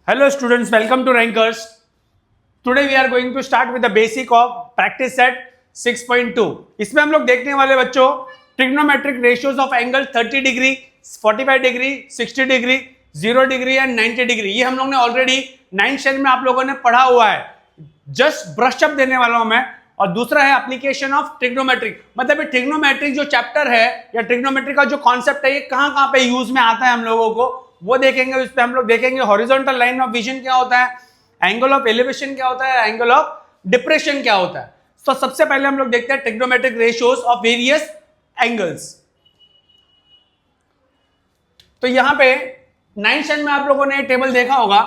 Hello students, welcome to Rankers. Today we are going to start with the basic of practice set 6.2. इसमें हम लोग देखने वाले बच्चों trigonometric ratios of angle 30 degree, 45 degree, 60 degree, 0 degree and 90 degree. ये हम लोग ने ऑलरेडी 9th स्टैंडर्ड में आप लोगों ने पढ़ा हुआ है। जस्ट ब्रश अप देने वाला हूं मैं। और दूसरा है एप्लीकेशन ऑफ ट्रिग्नोमेट्रिक, मतलब ये ट्रिग्नोमेट्रिक जो चैप्टर है या ट्रिग्नोमेट्रिक का जो कॉन्सेप्ट है ये कहां कहां पे यूज में आता है हम लोगों को वो देखेंगे। इस पे हम लोग देखेंगे हॉरिजॉन्टल लाइन ऑफ विजन क्या होता है, एंगल ऑफ एलिवेशन क्या होता है, एंगल ऑफ डिप्रेशन क्या होता है। तो सबसे पहले हम लोग देखते हैं trigonometric ratios of various angles. तो यहां पे 9th स्टैंडर्ड में आप लोगों ने टेबल देखा होगा,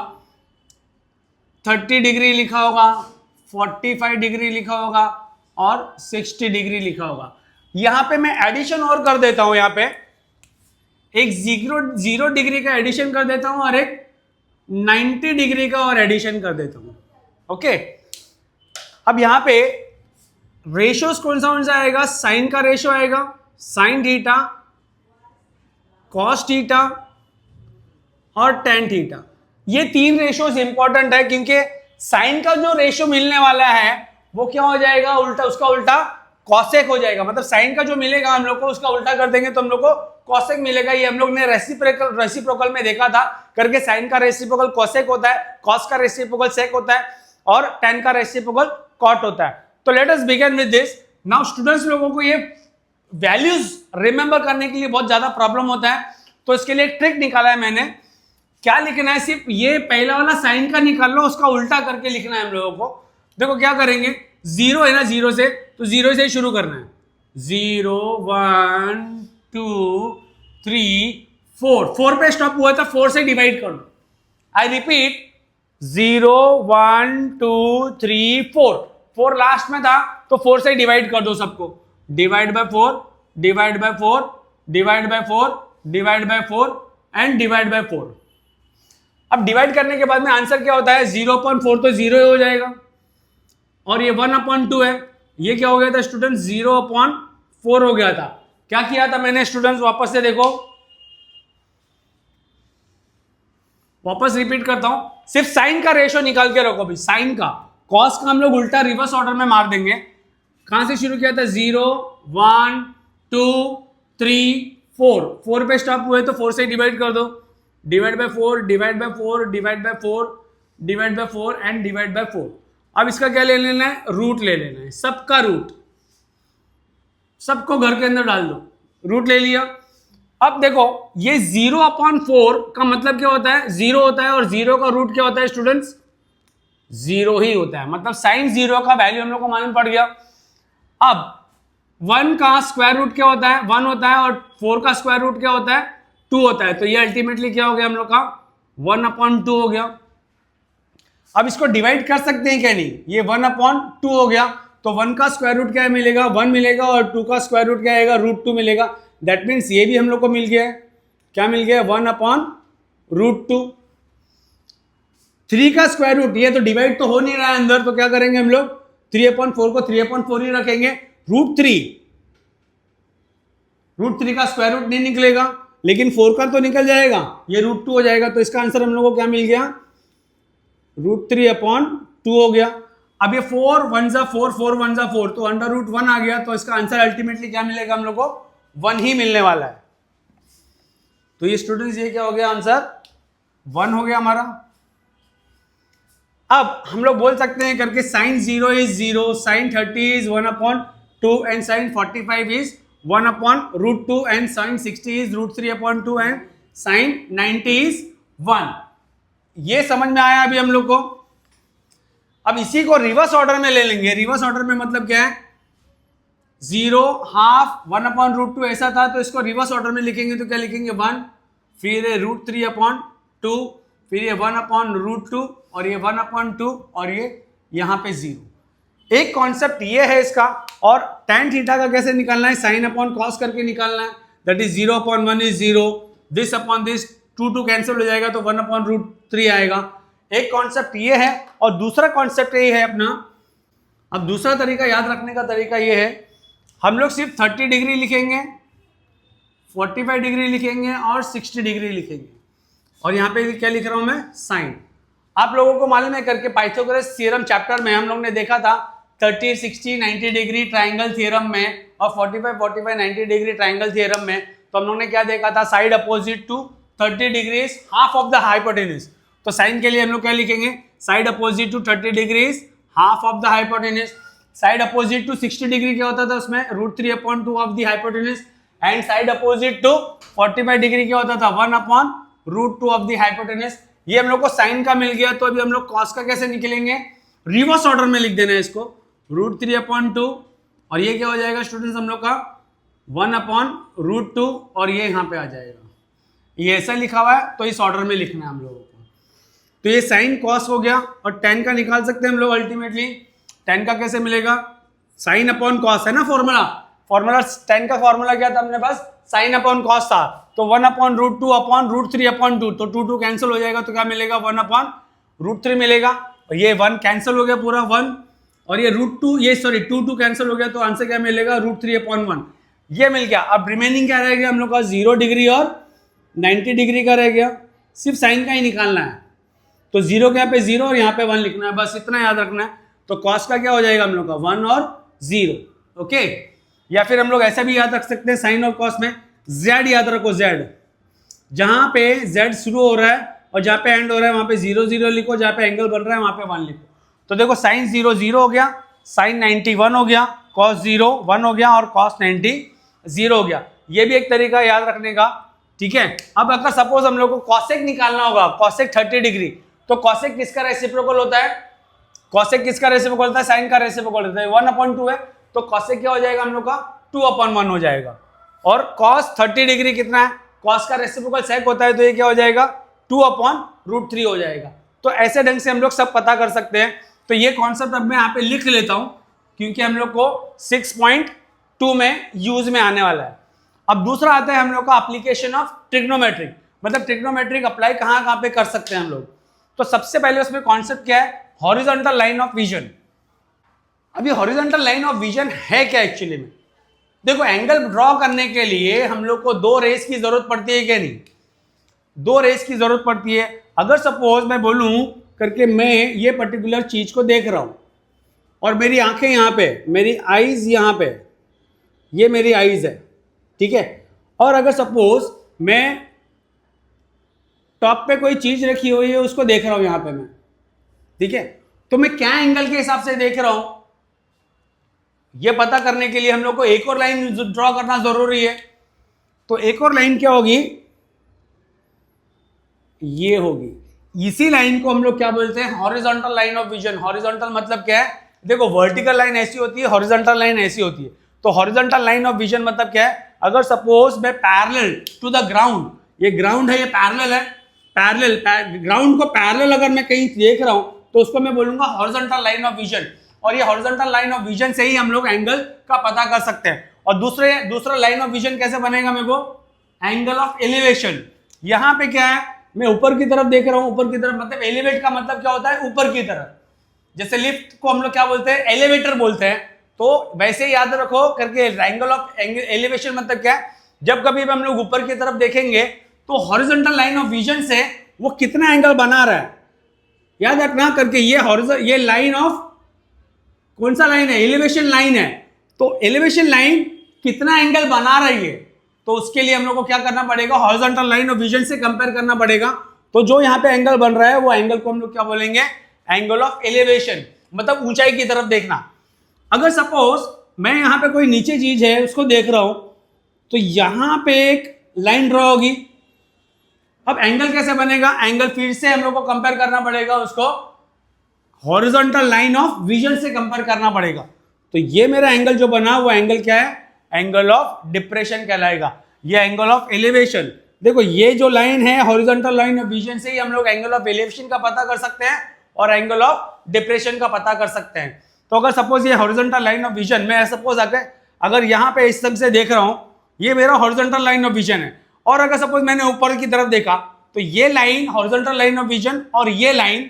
30 डिग्री लिखा होगा, 45 डिग्री लिखा होगा और 60 डिग्री लिखा होगा। यहां पे मैं एडिशन और कर देता हूं, यहां पे एक 0 डिग्री का एडिशन कर देता हूं और एक 90 डिग्री का और एडिशन कर देता हूं। ओके, अब यहां पे रेशियोज कौन सा आएगा, साइन का रेशियो आएगा, साइन थीटा, कॉस थीटा और टेन थीटा। ये तीन रेशियोज इंपॉर्टेंट है क्योंकि साइन का जो रेशियो मिलने वाला है वो क्या हो जाएगा, उल्टा, उसका उल्टा कॉसेक हो जाएगा। मतलब साइन का जो मिलेगा हम लोग को उसका उल्टा कर देंगे तो हम लोग को कॉसेक मिलेगा। ये हम लोग ने रेसिप्रोकल में देखा था करके, साइन का रेसिप्रोकल कॉसेक होता है, कॉस का रेसिप्रोकल सेक होता है और टेन का रेसिप्रोकल कॉट होता है। तो let us begin with this. Now students लोगों को ये वैल्यूज रिमेंबर करने के लिए बहुत ज्यादा प्रॉब्लम होता है, तो इसके लिए एक ट्रिक निकाला है मैंने। क्या लिखना है, सिर्फ ये पहला वाला साइन का निकाल लो, उसका उल्टा करके लिखना है हम लोगों को। देखो क्या करेंगे, जीरो है ना, जीरो से, तो जीरो से शुरू करना है। 0 1 2 3 4 पे स्टॉप हुआ था, 4 से डिवाइड कर दो। आई रिपीट, 0 1 2 3 4 लास्ट में था तो 4 से डिवाइड कर दो सबको। Divide by 4, divide by 4, divide by 4, divide by 4 and divide by 4। अब डिवाइड करने के बाद में आंसर क्या होता है, 0/4 तो 0 हो जाएगा और ये 1/2 है। ये क्या हो गया था स्टूडेंट, 0/4 हो गया था। क्या किया था मैंने स्टूडेंट्स, वापस से देखो, वापस रिपीट करता हूं। सिर्फ साइन का रेशियो निकाल के रखो भाई, साइन का। कॉस का हम लोग उल्टा रिवर्स ऑर्डर में मार देंगे। कहां से शुरू किया था, 0 1 2 3 4 पे स्टॉप हुए तो 4 से डिवाइड कर दो। Divide by 4, divide by 4, divide by 4, divide by 4 and divide by 4। अब इसका क्या ले लेना है, रूट ले लेना है, सबका रूट, सबको घर के अंदर डाल दो, रूट ले लिया। अब देखो ये 0/4 का मतलब क्या होता है, 0 होता है और 0 का रूट क्या होता है स्टूडेंट्स, 0 ही होता है। मतलब साइन 0 का वैल्यू हम लोग को मालूम पड़ गया। अब 1 का स्क्वायर रूट क्या होता है, 1 होता है और 4 का स्क्वायर रूट क्या होता है, 2 होता है। तो ये अल्टीमेटली क्या हो गया हम लोग का, 1/2 हो गया। अब इसको डिवाइड कर सकते हैं क्या, नहीं, ये 1/2 हो गया। तो 1 का स्क्वायर रूट क्या मिलेगा, 1 मिलेगा और 2 का स्क्वायर रूट क्या आएगा, √2 मिलेगा। दैट मीन्स ये भी हम लोग को मिल गया है, क्या मिल गया, 1/√2। 3 का स्क्वायर रूट, ये तो डिवाइड तो हो नहीं रहा है अंदर, तो क्या करेंगे हम लोग, 3/4 को 3/4 ही रखेंगे। √3 का स्क्वायर रूट नहीं निकलेगा लेकिन 4 का तो निकल जाएगा, ये √2 हो जाएगा। तो इसका आंसर हम लोग को क्या मिल गया, √3/2 हो गया। अब ये 4 1 जा 4, 4 1 जा 4, तो √1 आ गया। तो इसका आंसर अल्टीमेटली क्या मिलेगा हम लोग को, 1 ही मिलने वाला है। तो ये स्टूडेंट्स ये क्या हो गया, आंसर 1 हो गया हमारा। अब हम लोग बोल सकते हैं करके, sine 0 is 0, sine 30 is 1/2 and sine 45 is 1/√2 and sine 60 is √3/2 and sine 90 is 1। ये समझ में आया अभी हम लोग को। अब इसी को रिवर्स ऑर्डर में ले लेंगे। रिवर्स ऑर्डर में मतलब क्या है, 0 हाफ 1/√2 ऐसा था, तो इसको रिवर्स ऑर्डर में लिखेंगे तो क्या लिखेंगे, 1, फिर √3/2, फिर ये 1/√2 और ये 1/2 और ये यहां पे 0। एक कॉन्सेप्ट ये है इसका। और tan थीटा का कैसे निकालना है, साइन अपॉन कॉस करके निकालना है। That is 0/1 is 0, this upon this 2 cancel हो जाएगा तो 1/√3 आएगा। एक कॉन्सेप्ट ये है और दूसरा कॉन्सेप्ट ये है अपना। अब दूसरा तरीका याद रखने का तरीका ये है, हम लोग सिर्फ 30 डिग्री लिखेंगे, 45 डिग्री लिखेंगे और 60 डिग्री लिखेंगे। और यहाँ पे क्या लिख रहा हूं मैं, साइन। आप लोगों को मालूम है करके पाइथागोरस थ्योरम चैप्टर में हम लोग ने देखा था 30, 60, 90 डिग्री ट्राइंगल थ्योरम में और 45, 45, 90 डिग्री ट्राइंगल थ्योरम में, तो हम लोग ने क्या देखा था, side opposite to 30 degrees half of the hypotenuse. तो साइन के लिए हम लोग क्या लिखेंगे, side opposite to 30 degrees half of the hypotenuse. Side opposite to 60 degree क्या होता था उसमें, √3/2 of the hypotenuse. And side opposite to 45 degree क्या होता था, 1/√2 ऑफ द हाइपोटेन्यूज। ये हम लोग को साइन का मिल गया, तो अभी हम लोग कॉस का कैसे निकलेंगे, रिवर्स ऑर्डर में लिख देना है इसको, √3/2 और ये क्या हो जाएगा स्टूडेंट्स हम लोग का 1/√2 और ये यहाँ पे आ जाएगा। ये ऐसा लिखा हुआ है तो इस ऑर्डर में लिखना है हम लोगों को। तो ये साइन कॉस हो गया और tan का निकाल सकते हैं हम लोग अल्टीमेटली। tan का कैसे मिलेगा, साइन अपॉन कॉस है ना फॉर्मूला, tan का फॉर्मूला क्या था अपने पास, साइन अपॉन कॉस था। तो 1/√2/√3/2, तो 2 कैंसिल हो जाएगा, तो क्या मिलेगा 1/√3 मिलेगा। और ये 1 कैंसिल हो गया पूरा 1, और ये √2 ये सॉरी 2 कैंसिल हो गया, तो आंसर क्या मिलेगा √3/1 ये मिल गया। अब रिमेनिंग क्या रह गया हम लोग का, 0 डिग्री और 90 डिग्री का रह गया, सिर्फ साइन का ही निकालना है। तो 0 के यहाँ पे 0 और यहाँ पे 1 लिखना है, बस इतना याद रखना है। तो कॉस का क्या हो जाएगा हम लोग का 1 और 0, ओके। या फिर हम लोग ऐसा भी याद रख सकते हैं साइन और कॉस में, z याद रखो, z जहां पे z शुरू हो रहा है और जहां पे एंड हो रहा है वहां पे 0 0 लिखो, जहां पे एंगल बन रहा है वहां पे 1 लिखो। तो देखो साइन 0 0 हो गया, साइन 90 1 हो गया, कॉस 0 1 हो गया और कॉस 90 0 हो गया। ये भी एक तरीका याद रखने का, ठीक है। अब अगर सपोज हम लोग को कॉसेक निकालना होगा, कॉसेक 30 डिग्री, तो कॉसेक किसका रेसिप्रोकल होता है, कॉसेक किसका रेसिप्रोकल होता है, साइन का रेसिप्रोकल होता है, 1/2 है, तो कॉसेक क्या हो जाएगा हम लोग का 2/1 हो जाएगा। और कॉस 30 डिग्री कितना है, कॉस का रेसिप्रोकल सेक होता है, तो ये क्या हो जाएगा 2/√3 हो जाएगा। तो ऐसे ढंग से हम लोग सब पता कर सकते हैं। तो ये कॉन्सेप्ट अब मैं यहाँ पे लिख लेता हूं, क्योंकि हम लोग को 6.2 में यूज में आने वाला है। अब दूसरा आता है हम लोग का एप्लीकेशन ऑफ ट्रिग्नोमेट्रिक, मतलब ट्रिग्नोमेट्रिक अप्लाई कहाँ पे कर सकते हैं हम लोग। तो सबसे पहले उसमें कॉन्सेप्ट क्या है, हॉरिजॉन्टल लाइन ऑफ विजन। अब ये हॉरिजॉन्टल लाइन ऑफ विजन है क्या एक्चुअली में, देखो एंगल ड्रॉ करने के लिए हम लोग को 2 रेस की जरूरत पड़ती है क्या नहीं, 2 रेस की जरूरत पड़ती है। अगर सपोज मैं बोलूं करके मैं ये पर्टिकुलर चीज को देख रहा हूं और मेरी आंखें यहां पे, मेरी आईज यहां पे, ये मेरी आईज है, ठीक है। और अगर सपोज मैं टॉप पे कोई चीज रखी हुई है उसको देख रहा हूं यहां पे मैं, ठीक है, तो मैं क्या एंगल के हिसाब से देख रहा हूं, ये पता करने के लिए हम लोग को एक और लाइन ड्रॉ करना जरूरी है। तो एक और लाइन क्या होगी, ये होगी, इसी लाइन को हम लोग क्या बोलते हैं, horizontal line of vision. Horizontal मतलब क्या है, देखो वर्टिकल लाइन ऐसी होती है, हॉरिजॉन्टल लाइन ऐसी होती है। तो हॉरिजॉन्टल लाइन ऑफ विजन मतलब क्या है, अगर सपोज मैं पैरेलल टू द ग्राउंड, ये ग्राउंड है, ये पैरेलल है, पैरेलल ग्राउंड को पैरेलल अगर मैं कहीं देख रहा हूं तो उसको मैं बोलूंगा हॉरिजॉन्टल लाइन ऑफ विजन। और ये हॉरिजॉन्टल लाइन ऑफ विजन से ही हम लोग एंगल का पता कर सकते हैं। और दूसरा लाइन ऑफ विजन कैसे बनेगा मेरे को, एंगल ऑफ एलिवेशन। यहां पे क्या है, मैं ऊपर की तरफ देख रहा हूं, ऊपर की तरफ मतलब एलिवेट का मतलब क्या होता है, ऊपर की तरफ। जैसे लिफ्ट को हम लोग क्या बोलते हैं, एलिवेटर बोलते हैं। तो वैसे ही याद रखो करके एंगल ऑफ एलिवेशन मतलब क्या है, जब कभी भी हम लोग ऊपर की तरफ देखेंगे तो हॉरिजॉन्टल लाइन ऑफ विजन से वो कितना एंगल बना रहा है, याद रखना करके ये लाइन ऑफ कौन सा लाइन है, एलिवेशन लाइन है। तो एलिवेशन लाइन कितना एंगल बना रही है, तो उसके लिए हम लोग को क्या करना पड़ेगा, हॉरिजॉन्टल लाइन ऑफ विजन से कंपेयर करना पड़ेगा। तो जो यहाँ पे एंगल बन रहा है वो एंगल को हम लोग क्या बोलेंगे, एंगल ऑफ एलिवेशन, मतलब ऊंचाई की तरफ देखना। अगर सपोज मैं यहाँ पे कोई नीचे चीज है उसको देख रहा हूं, तो यहां पे एक लाइन ड्रॉ होगी। अब एंगल कैसे बनेगा, एंगल फिर से हम लोग को कंपेयर करना पड़ेगा, उसको हॉरिजॉन्टल लाइन ऑफ विजन से कंपेयर करना पड़ेगा। तो ये मेरा एंगल जो बना वो एंगल क्या है, एंगल ऑफ डिप्रेशन कहलाएगा। ये एंगल ऑफ एलिवेशन, देखो ये जो लाइन है हॉरिजॉन्टल लाइन ऑफ विजन से ही हम लोग एंगल ऑफ एलिवेशन का पता कर सकते हैं और एंगल ऑफ डिप्रेशन का पता कर सकते हैं। तो अगर सपोज ये हॉरिजॉन्टल लाइन ऑफ विजन, मैं सपोज अगर यहाँ पे इस तरह से देख रहा हूं, ये मेरा हॉरिजॉन्टल लाइन ऑफ विजन है। और अगर सपोज मैंने ऊपर की तरफ देखा तो ये line horizontal line of vision और ये लाइन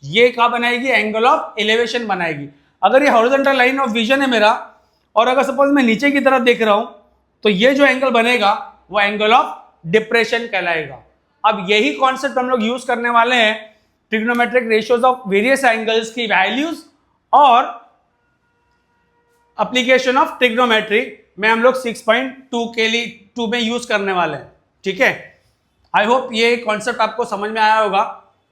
ये क्या बनाएगी, एंगल ऑफ एलिवेशन बनाएगी। अगर ये हॉरिजॉन्टल लाइन ऑफ विजन है मेरा और अगर सपोज मैं नीचे की तरफ देख रहा हूं तो ये जो एंगल बनेगा वो एंगल ऑफ डिप्रेशन कहलाएगा। अब यही कॉन्सेप्ट हम लोग यूज करने वाले हैं trigonometric ratios of various angles की वैल्यूज और एप्लीकेशन ऑफ ट्रिग्नोमेट्री में हम लोग 6.2 के लिए 2 में यूज करने वाले हैं। ठीक है, आई होप ये कॉन्सेप्ट आपको समझ में आया होगा।